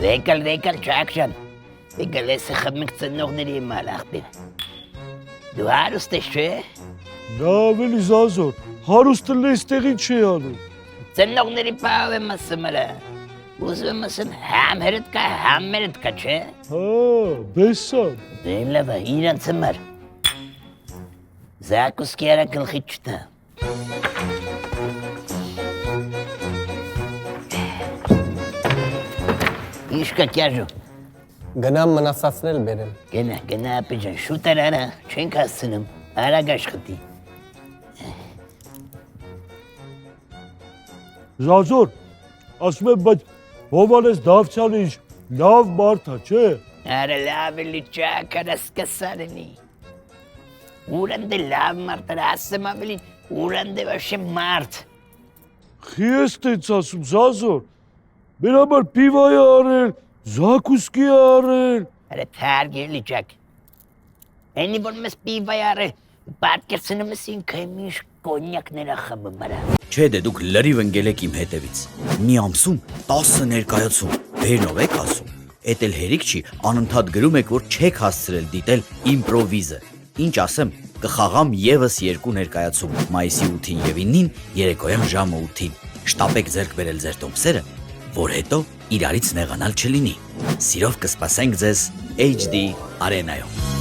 Դեկալ ճակժան, գլեսը խմիկ ծնողների մալախբին։ Դու հարուստ ես չէ։ Դա ավելի զազոր, հարուստը լեստեղին չի անում։ Ծնողների պահով եմ ասում հրա։ Ուզում եմ ասում համերդ կա, համերդ կա չէ։ Հա, բեսան։ Դե լավ է, իրանց համար։ Զակուսկի արա գլխի չտա։ Ինչ կա կյաժու։ Գնամ մնասացնել բերեմ։ Գնա ապիջան, շուտ արա, չենք հասցնում, արագ աշխատի։ Զազոր, ասում եմ, բայց Հովանես Դավթյանը ինչ լավ մարդ է, չէ։ Արա լավ էլի ճակարա սկսարենի։ Ուրանդ է լավ մարդ արա, ասեմ ավելի ուրանդ է վաշե մարդ։ Խի ես տենց ասում, Զազոր, մեր համար պիվա է արել, զակուսկի է արել։ Արա թարգելի ճակ։ Էնի որ մեզ պիվա է արել, պատկերցնում ես ինքը միշ կոնյակներ է խմում արա։ Չէ դե դուք լրիվ ընկել եք իմ հետևից։ Մի ամսում 10 ներկայացում, բերնով եք ասում։ Էդ էլ հերիք չի, անընդհատ գրում եք, որ չեք հասցրել դիտել իմպրովիզը։ Ինչ ասեմ, կխաղամ եւս 2 ներկայացում, մայիսի 8-ին եւ 9-ին, երեկոյան ժամը 8-ին։ Շտապեք ձեռք բերել ձեր տոմսերը, որ հետո իրարից նեղանալ չլինի։ Սիրով կսպասենք ձեզ HD Arena-ում։